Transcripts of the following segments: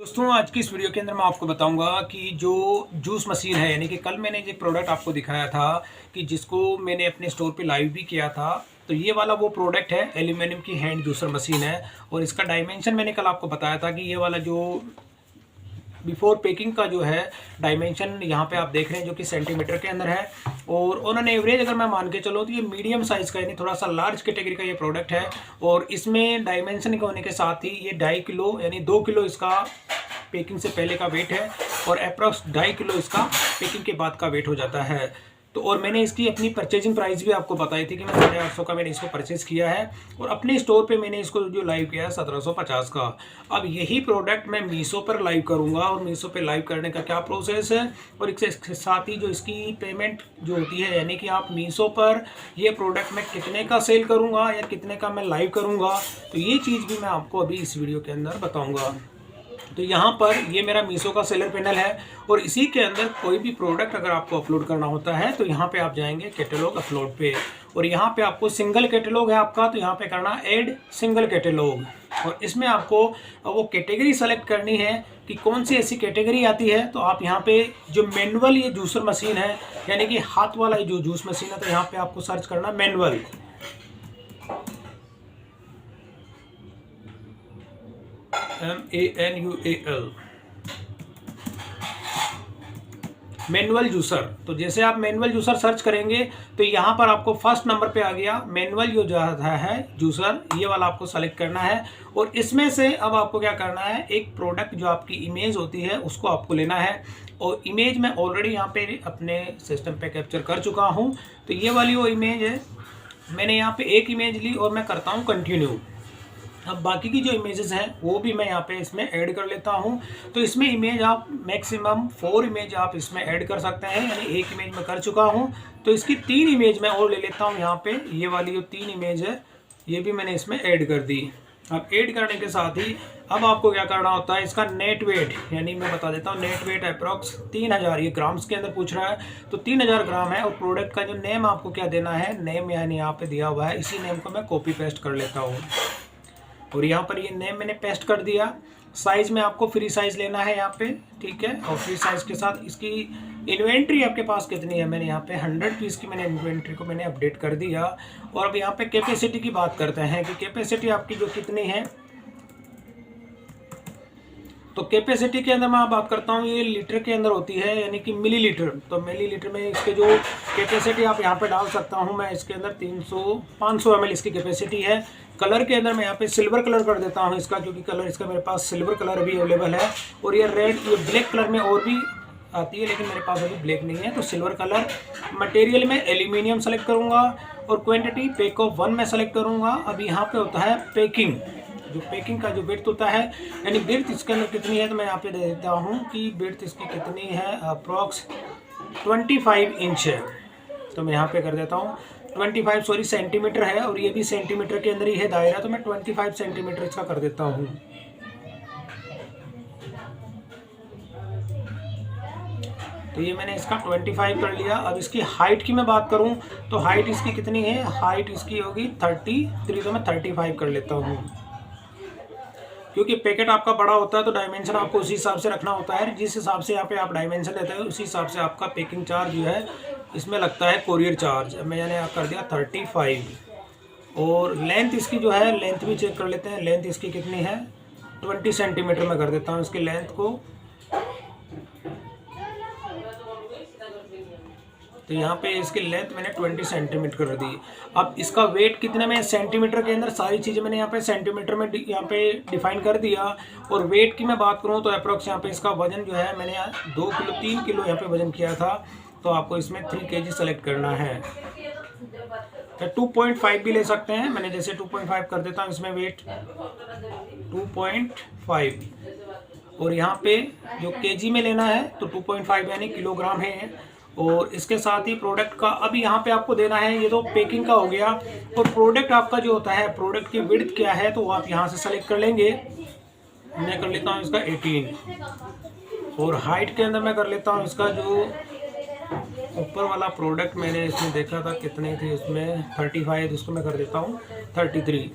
दोस्तों आज की इस वीडियो के अंदर मैं आपको बताऊंगा कि जो जूस मशीन है, यानी कि कल मैंने एक प्रोडक्ट आपको दिखाया था कि जिसको मैंने अपने स्टोर पे लाइव भी किया था। तो ये वाला वो प्रोडक्ट है, एल्यूमिनियम की हैंड जूसर मशीन है। और इसका डायमेंशन मैंने कल आपको बताया था कि ये वाला जो बिफोर पैकिंग का जो है डायमेंशन यहाँ पे आप देख रहे हैं जो कि सेंटीमीटर के अंदर है। और उन्होंने एवरेज अगर मैं मान के चलो तो ये मीडियम साइज़ का यानी थोड़ा सा लार्ज कैटेगरी का ये प्रोडक्ट है। और इसमें डायमेंशन के होने के साथ ही ये 2.5 किलो यानी 2 किलो इसका पैकिंग से पहले का वेट है और अप्रॉक्स 2.5 किलो इसका पैकिंग के बाद का वेट हो जाता है। तो और मैंने इसकी अपनी परचेजिंग प्राइस भी आपको बताई थी कि मैं 850 का मैंने इसको परचेज़ किया है और अपने स्टोर पे मैंने इसको जो लाइव किया है 1750 का। अब यही प्रोडक्ट मैं मीशो पर लाइव करूंगा और मीशो पे लाइव करने का क्या प्रोसेस है और इसके साथ ही जो इसकी पेमेंट जो होती है, यानी कि आप मीशो पर ये प्रोडक्ट मैं कितने का सेल करूँगा या कितने का मैं लाइव करूँगा, तो ये चीज़ भी मैं आपको अभी इस वीडियो के अंदर बताऊँगा। तो यहाँ पर ये मेरा मीशो का सेलर पैनल है और इसी के अंदर कोई भी प्रोडक्ट अगर आपको अपलोड करना होता है तो यहाँ पे आप जाएंगे कैटलॉग अपलोड पे और यहाँ पे आपको सिंगल कैटलॉग है आपका, तो यहाँ पे करना ऐड सिंगल कैटलॉग। और इसमें आपको वो कैटेगरी सेलेक्ट करनी है कि कौन सी ऐसी कैटेगरी आती है। तो आप यहाँ पे जो मैनुअल ये जूसर मशीन है यानी कि हाथ वाला जो जूस मशीन है, तो यहाँ पे आपको सर्च करना मैनुअल, MANUAL, मैनुअल जूसर। तो जैसे आप मैनुअल जूसर सर्च करेंगे तो यहाँ पर आपको फर्स्ट नंबर पे आ गया मैनुअल जो है जूसर, ये वाला आपको सेलेक्ट करना है। और इसमें से अब आपको क्या करना है, एक प्रोडक्ट जो आपकी इमेज होती है उसको आपको लेना है। और इमेज मैं ऑलरेडी यहाँ पे अपने सिस्टम पे कैप्चर कर चुका हूँ। तो ये वाली वो इमेज है, मैंने यहाँ पे एक इमेज ली और मैं करता हूँ कंटिन्यू। अब बाकी की जो इमेजेस हैं वो भी मैं यहाँ पे इसमें ऐड कर लेता हूँ। तो इसमें इमेज आप मैक्सिमम 4 इमेज आप इसमें ऐड कर सकते हैं, यानी एक इमेज मैं कर चुका हूँ। तो इसकी 3 इमेज मैं और ले लेता हूँ यहाँ पे। ये वाली जो 3 इमेज है ये भी मैंने इसमें ऐड कर दी। अब ऐड करने के साथ ही अब आपको क्या करना होता है, इसका नेट वेट, यानी मैं बता देता हूँ नेट वेट अप्रॉक्स 3000, ये ग्राम्स के अंदर पूछ रहा है तो 3000 ग्राम है। और प्रोडक्ट का जो नेम आपको क्या देना है, नेम यानी यहाँ पे दिया हुआ है, इसी नेम को मैं कॉपी पेस्ट कर लेता हूँ और यहाँ पर ये नेम मैंने पेस्ट कर दिया। साइज़ में आपको फ्री साइज़ लेना है यहाँ पे, ठीक है। और फ्री साइज़ के साथ इसकी इन्वेंट्री आपके पास कितनी है, मैंने यहाँ पे 100 पीस की मैंने इन्वेंट्री को मैंने अपडेट कर दिया। और अब यहाँ पे कैपेसिटी की बात करते हैं कि कैपेसिटी आपकी जो कितनी है। तो कैपेसिटी के अंदर मैं बात करता हूँ, ये लीटर के अंदर होती है यानी कि मिलीलीटर। तो मिलीलीटर में इसके जो कैपेसिटी आप यहाँ पे डाल सकता हूँ मैं, इसके अंदर 500 ml इसकी कैपेसिटी है। कलर के अंदर मैं यहाँ पे सिल्वर कलर कर देता हूँ इसका, क्योंकि कलर इसका मेरे पास सिल्वर कलर भी अवेलेबल है। और ये रेड, ये ब्लैक कलर में और भी आती है लेकिन मेरे पास अभी ब्लैक नहीं है, तो सिल्वर कलर। मटेरियल में एल्यूमिनियम सेलेक्ट करूँगा और क्वान्टिटी पैक ऑफ 1 में सेलेक्ट करूँगा। अब यहाँ पे होता है पैकिंग, जो पैकिंग का जो विड्थ होता है यानी विड्थ इसके अंदर कितनी है, तो मैं यहाँ पे दे देता हूँ कि विड्थ इसकी कितनी है, अप्रॉक्स 25 इंच है। तो मैं यहाँ पे कर देता हूँ 25, सॉरी सेंटीमीटर है और ये भी सेंटीमीटर के अंदर ही है दायरा, तो मैं 25 सेंटीमीटर इसका कर देता हूँ। तो ये मैंने इसका 25 कर लिया। अब इसकी हाइट की मैं बात करूँ तो हाइट इसकी कितनी है, हाइट इसकी होगी 33, तो मैं 35 कर लेता हूँ। क्योंकि पैकेट आपका बड़ा होता है तो डायमेंशन आपको उसी हिसाब से रखना होता है। जिस हिसाब से यहाँ पे आप डायमेंशन लेते हैं उसी हिसाब से आपका पैकिंग चार्ज जो है इसमें लगता है, कोरियर चार्ज। मैंने यहाँ कर दिया 35। और लेंथ इसकी जो है, लेंथ भी चेक कर लेते हैं, लेंथ इसकी कितनी है, 20 सेंटीमीटर में कर देता हूँ इसकी लेंथ को। तो यहाँ पे इसकी लेंथ मैंने 20 सेंटीमीटर कर दी। अब इसका वेट कितने में, सेंटीमीटर के अंदर सारी चीज़ें मैंने यहाँ पे सेंटीमीटर में यहाँ पे डिफाइन कर दिया। और वेट की मैं बात करूँ तो अप्रॉक्स यहाँ पे इसका वजन जो है मैंने 2 किलो 3 किलो यहाँ पे वजन किया था। तो आपको इसमें 3 kg सेलेक्ट करना है। तो 2.5 भी ले सकते हैं, मैंने जैसे 2.5 कर देता हूँ इसमें वेट 2.5। और यहाँ पे जो kg में लेना है तो 2.5 यानी किलोग्राम है। और इसके साथ ही प्रोडक्ट का अब यहाँ पे आपको देना है, ये तो पैकिंग का हो गया। और प्रोडक्ट आपका जो होता है, प्रोडक्ट की विड्थ क्या है तो वो आप यहाँ से सेलेक्ट कर लेंगे। मैं कर लेता हूँ इसका 18। और हाइट के अंदर मैं कर लेता हूँ इसका जो ऊपर वाला प्रोडक्ट मैंने इसमें देखा था कितने थे, इसमें 35, तो इसको मैं कर देता हूँ 33।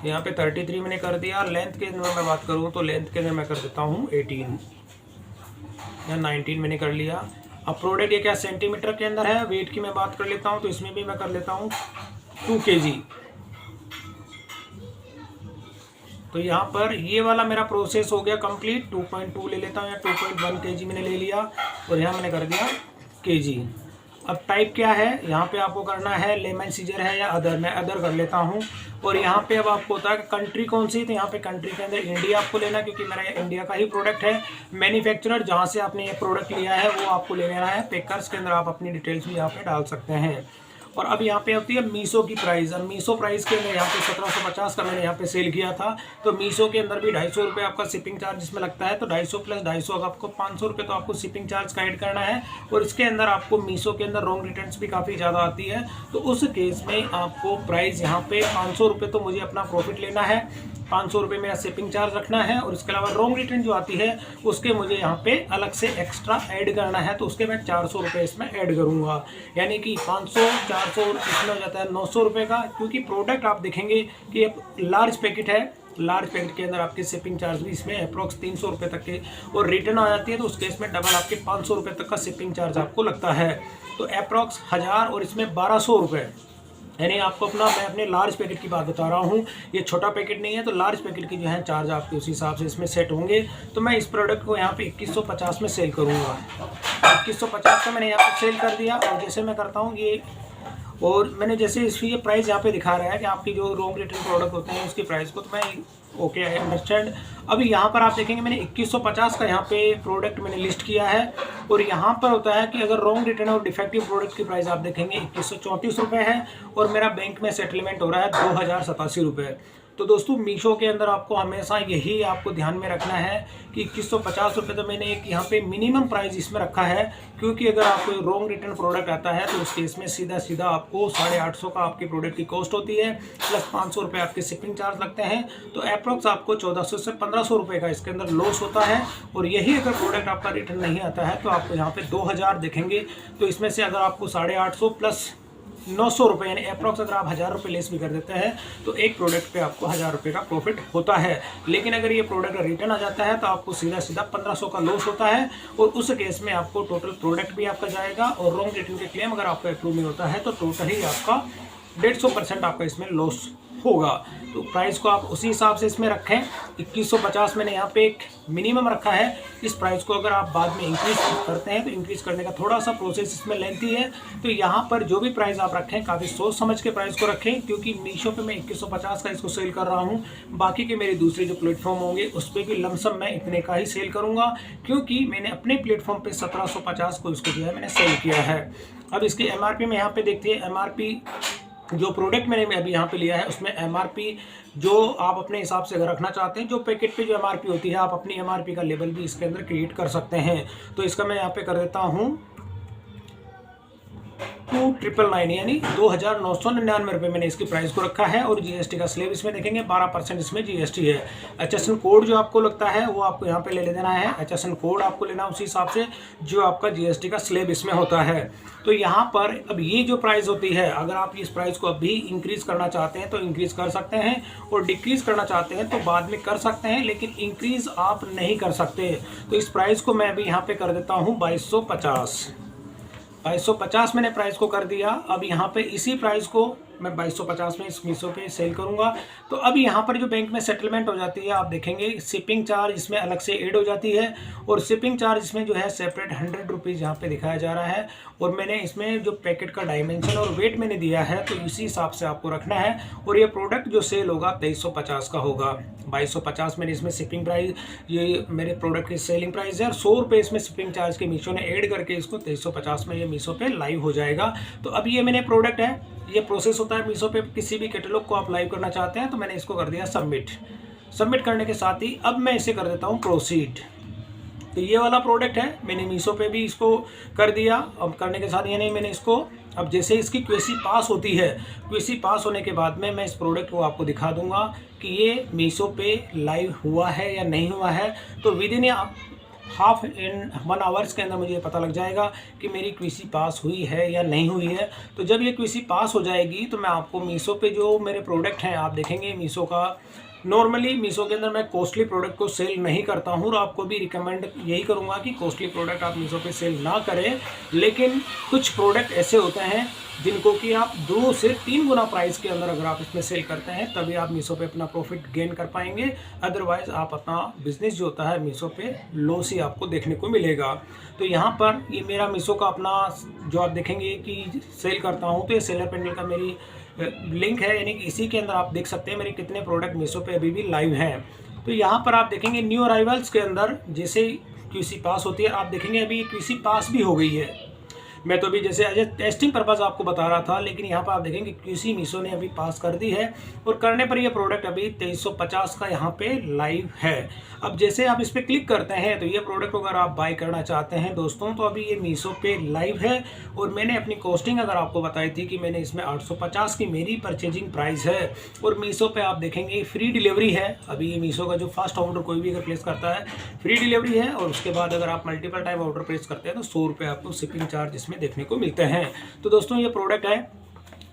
यहाँ पे 33 मैंने कर दिया। लेंथ के अंदर मैं बात करूँ तो लेंथ के अंदर मैं कर देता हूँ 18 या 19 मैंने कर लिया। अब प्रोडक्ट ये क्या सेंटीमीटर के अंदर है। वेट की मैं बात कर लेता हूँ तो इसमें भी मैं कर लेता हूँ 2 kg। तो यहाँ पर ये वाला मेरा प्रोसेस हो गया कंप्लीट। 2.2 ले लेता हूँ या 2.1 kg मैंने ले लिया और यहाँ मैंने कर दिया kg। अब टाइप क्या है यहाँ पे आपको करना है, लेमन सीजर है या अदर। मैं अदर कर लेता हूँ। और यहाँ पे अब आपको होता है कि कंट्री कौन सी, तो यहाँ पे कंट्री के अंदर इंडिया आपको लेना, क्योंकि मेरा इंडिया का ही प्रोडक्ट है। मैन्युफैक्चरर जहाँ से आपने ये प्रोडक्ट लिया है वो आपको ले लेना है। पेकर्स के अंदर आप अपनी डिटेल्स भी यहाँ पे डाल सकते हैं। और अब यहाँ पे होती है मीशो की प्राइस। अब मीशो प्राइस के अंदर यहाँ पे 1750 का मैंने यहाँ पे सेल किया था। तो मीशो के अंदर भी 250 रुपये आपका शिपिंग चार्ज इसमें लगता है। तो 250 प्लस 250 आपको 500 रुपये तो आपको शिपिंग चार्ज का ऐड करना है। और इसके अंदर आपको मीशो के अंदर रॉन्ग रिटर्न्स भी काफ़ी ज़्यादा आती है। तो उस केस में आपको प्राइस यहाँ पे 500 रुपये तो मुझे अपना प्रॉफिट लेना है, 500 रुपये मेरा शिपिंग चार्ज रखना है। और इसके अलावा रॉन्ग रिटर्न जो आती है उसके मुझे यहाँ पे अलग से एक्स्ट्रा ऐड करना है। तो उसके मैं 400 रुपये इसमें ऐड करूँगा, यानी कि 500 400 इसमें हो जाता है 900 रुपये का। क्योंकि प्रोडक्ट आप देखेंगे कि एक लार्ज पैकेट है, लार्ज पैकेट के अंदर आपके शिपिंग चार्ज भी इसमें अप्रॉक्स 300 रुपये तक के और रिटर्न आ जाती है। तो उस केस में डबल आपके 500 रुपये तक का शिपिंग चार्ज आपको लगता है। तो अप्रॉक्स 1000 और इसमें 1200 रुपये, यानी आपको अपना, मैं अपने लार्ज पैकेट की बात बता रहा हूँ, ये छोटा पैकेट नहीं है। तो लार्ज पैकेट की जो है चार्ज आपके उस हिसाब से इसमें सेट होंगे। तो मैं इस प्रोडक्ट को यहाँ पे 2150 में सेल करूँगा। 2150 का मैंने यहाँ पे सेल कर दिया। और जैसे मैं करता हूँ ये, और मैंने जैसे इसकी ये प्राइस यहाँ पे दिखा रहा है कि आपकी जो रॉन्ग रिटर्न प्रोडक्ट होते हैं उसकी प्राइस को, तो मैं ओके आई अंडरस्टैंड। अभी यहाँ पर आप देखेंगे मैंने 2150 का यहाँ पे प्रोडक्ट मैंने लिस्ट किया है। और यहाँ पर होता है कि अगर रॉन्ग रिटर्न और डिफेक्टिव प्रोडक्ट की प्राइस आप देखेंगे 2134 रुपये है। और मेरा बैंक में सेटलमेंट हो रहा है 2087 रुपये। तो दोस्तों मीशो के अंदर आपको हमेशा यही आपको ध्यान में रखना है कि 2150 रुपये तो मैंने एक यहाँ पे मिनिमम प्राइस इसमें रखा है। क्योंकि अगर आपको रॉन्ग रिटर्न प्रोडक्ट आता है तो उस केस में सीधा सीधा आपको 850 का आपके प्रोडक्ट की कॉस्ट होती है, प्लस 500 रुपये आपके शिपिंग चार्ज लगते हैं। तो अप्रॉक्स आपको 1400 से 1500 रुपये का इसके अंदर लॉस होता है। और यही अगर प्रोडक्ट आपका रिटर्न नहीं आता है तो आपको यहाँ पे 2000 देखेंगे। तो इसमें से अगर आपको 850 प्लस 900 रुपये, यानी अप्रॉक्स अगर आप 1000 रुपये लेस भी कर देते हैं तो एक प्रोडक्ट पे आपको 1000 रुपये का प्रॉफिट होता है। लेकिन अगर ये प्रोडक्ट रिटर्न आ जाता है तो आपको सीधा सीधा 1500 का लॉस होता है। और उस केस में आपको टोटल प्रोडक्ट भी आपका जाएगा। और रॉन्ग रिटर्न के क्लेम अगर आपका अप्रूव नहीं होता है तो टोटल ही आपका 150% आपका इसमें लॉस होगा। तो प्राइस को आप उसी हिसाब से इसमें रखें। 2150 मैंने यहाँ पे एक मिनिमम रखा है। इस प्राइस को अगर आप बाद में इंक्रीज करते हैं तो इंक्रीज करने का थोड़ा सा प्रोसेस इसमें लेंथी है। तो यहाँ पर जो भी प्राइस आप रखें काफ़ी सोच समझ के प्राइस को रखें। क्योंकि मीशो पे मैं 2150 का इसको सेल कर रहा हूँ, बाकी के मेरे दूसरे जो प्लेटफॉर्म होंगे उस पर भी लमसम मैं इतने का ही सेल करूँगा। क्योंकि मैंने अपने प्लेटफॉर्म पर 1750 को इसको जो है मैंने सेल किया है। अब इसकी MRP में यहाँ पे देखते हैं। MRP जो प्रोडक्ट मैंने अभी यहाँ पे लिया है उसमें MRP जो आप अपने हिसाब से अगर रखना चाहते हैं, जो पैकेट पे जो MRP होती है आप अपनी MRP का लेबल भी इसके अंदर क्रिएट कर सकते हैं। तो इसका मैं यहाँ पे कर देता हूँ 2999, यानी 2999 रुपये मैंने इसकी प्राइस को रखा है। और GST का स्लैब इसमें देखेंगे 12% इसमें GST है। HSN कोड जो आपको लगता है वो आपको यहाँ पे ले लेना है। HSN कोड आपको लेना उसी हिसाब से जो आपका GST का स्लैब इसमें होता है। तो यहाँ पर अब ये जो प्राइस होती है, अगर आप इस प्राइस को अभी इंक्रीज़ करना चाहते हैं तो इंक्रीज़ कर सकते हैं, और डिक्रीज़ करना चाहते हैं तो बाद में कर सकते हैं, लेकिन इंक्रीज़ आप नहीं कर सकते। तो इस प्राइस को मैं अभी यहाँ पे कर देता हूँ 2250 मैंने प्राइस को कर दिया। अब यहाँ पे इसी प्राइस को मैं 2250 में इस मीशो पे सेल करूँगा। तो अब यहाँ पर जो बैंक में सेटलमेंट हो जाती है आप देखेंगे शिपिंग चार्ज इसमें अलग से ऐड हो जाती है। और शिपिंग चार्ज इसमें जो है सेपरेट 100 रुपीज़ यहाँ पे दिखाया जा रहा है। और मैंने इसमें जो पैकेट का डायमेंशन और वेट मैंने दिया है तो इसी हिसाब से आपको रखना है। और ये प्रोडक्ट जो सेल होगा 2350 का होगा। 2250 मैंने इसमें शिपिंग प्राइस, ये मेरे प्रोडक्ट की सेलिंग प्राइस है। और 100 रुपये इसमें शिपिंग चार्ज के मीशो ने ऐड करके इसको 2350 में ये मीशो पे लाइव हो जाएगा। तो अब ये मैंने प्रोडक्ट है, ये प्रोसेस होता है मीशो पे। किसी भी कैटलॉग को आप लाइव करना चाहते हैं तो मैंने इसको कर दिया सबमिट करने के साथ ही अब मैं इसे कर देता हूँ प्रोसीड। तो ये वाला प्रोडक्ट है, मैंने मीशो पे भी इसको कर दिया। अब करने के साथ यानी मैंने इसको, अब जैसे इसकी क्वेसी पास होती है, क्वेसी पास होने के बाद में मैं इस प्रोडक्ट को आपको दिखा दूंगा कि ये मीशो पे लाइव हुआ है या नहीं हुआ है। तो विदिन हाफ इन 1 आवर्स के अंदर मुझे पता लग जाएगा कि मेरी क्यूसी पास हुई है या नहीं हुई है। तो जब ये क्यूसी पास हो जाएगी तो मैं आपको मीशो पे जो मेरे प्रोडक्ट हैं, आप देखेंगे मीशो का नॉर्मली मीशो के अंदर मैं कॉस्टली प्रोडक्ट को सेल नहीं करता हूँ और आपको भी रिकमेंड यही करूँगा कि कॉस्टली प्रोडक्ट आप मीशो पे सेल ना करें। लेकिन कुछ प्रोडक्ट ऐसे होते हैं जिनको कि आप 2 से 3 गुना प्राइस के अंदर अगर आप इसमें सेल करते हैं तभी आप मीशो पे अपना प्रॉफिट गेन कर पाएंगे। अदरवाइज आप अपना बिजनेस जो होता है मीशो पे लॉस ही आपको देखने को मिलेगा। तो यहाँ पर ये मेरा मीशो का अपना जो आप देखेंगे कि सेल करता हूँ, तो ये सेलर पैनल का मेरी लिंक है, यानी कि इसी के अंदर आप देख सकते हैं मेरे कितने प्रोडक्ट मीशो पे अभी भी लाइव हैं। तो यहाँ पर आप देखेंगे न्यू अराइवल्स के अंदर जैसे क्यूसी पास होती है, आप देखेंगे अभी क्यूसी पास भी हो गई है। मैं तो अभी जैसे एज ए टेस्टिंग पर्पज़ आपको बता रहा था, लेकिन यहाँ पर आप देखेंगे क्यूसी मीशो ने अभी पास कर दी है और करने पर ये प्रोडक्ट अभी 2350 का यहाँ पे लाइव है। अब जैसे आप इस पर क्लिक करते हैं तो ये प्रोडक्ट अगर आप बाय करना चाहते हैं दोस्तों, तो अभी ये मीशो पे लाइव है और मैंने अपनी कॉस्टिंग अगर आपको बताई थी कि मैंने इसमें 850 की मेरी परचेजिंग प्राइस है और मीशो पे आप देखेंगे फ्री डिलीवरी है। अभी ये मीशो का जो फर्स्ट ऑर्डर कोई भी अगर प्लेस करता है फ्री डिलीवरी है और उसके बाद अगर आप मल्टीपल टाइम ऑर्डर प्लेस करते हैं तो 100 रुपये आपको शिपिंग चार्ज इसमें देखने को मिलते हैं। तो दोस्तों ये प्रोडक्ट है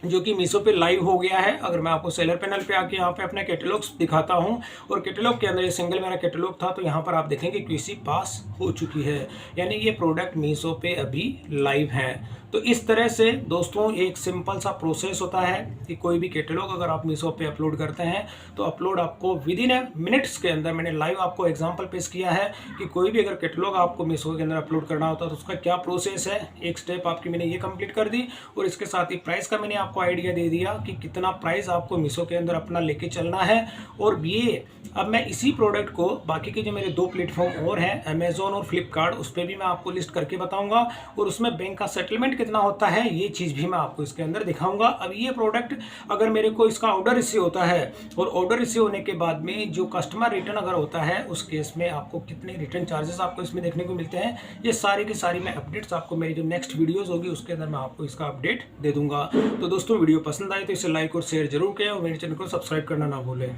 जो कि मीशो पे लाइव हो गया है। अगर मैं आपको सेलर पैनल पे आके यहाँ पे अपने कैटलॉग्स दिखाता हूँ और कैटलॉग के अंदर ये सिंगल मेरा कैटलॉग था, तो यहाँ पर आप देखेंगे क्यूसी पास हो चुकी है, यानी ये प्रोडक्ट मीशो पे अभी लाइव है। तो इस तरह से दोस्तों एक सिंपल सा प्रोसेस होता है कि कोई भी कैटलॉग अगर आप मीशो पे अपलोड करते हैं तो अपलोड आपको विद इन मिनट्स के अंदर, मैंने लाइव आपको एग्जांपल पेश किया है कि कोई भी अगर कैटलॉग आपको मीशो के अंदर अपलोड करना होता है तो उसका क्या प्रोसेस है। एक स्टेप आपकी मैंने ये कंप्लीट कर दी और इसके साथ ही प्राइस का मैंने आपको आइडिया दे दिया कि कितना प्राइस आपको मीशो के अंदर अपना लेके चलना है। और ये अब मैं इसी प्रोडक्ट को बाकी के जो मेरे 2 प्लेटफॉर्म और हैं, अमेजोन और फ्लिपकार्ट, उस पर भी मैं आपको लिस्ट करके बताऊंगा और उसमें बैंक का सेटलमेंट कितना होता है ये चीज़ भी मैं आपको इसके अंदर दिखाऊंगा। अब ये प्रोडक्ट अगर मेरे को इसका ऑर्डर रिसीव होता है और ऑर्डर रिसीव होने के बाद में जो कस्टमर रिटर्न अगर होता है उस केस में आपको कितने रिटर्न चार्जेस आपको इसमें देखने को मिलते हैं, ये सारी की सारी मैं अपडेट्स आपको मेरी जो नेक्स्ट वीडियोज़ होगी उसके अंदर मैं आपको इसका अपडेट दे दूंगा। तो दोस्तों वीडियो पसंद आए तो इसे लाइक और शेयर जरूर करें और मेरे चैनल को सब्सक्राइब करना ना भूलें।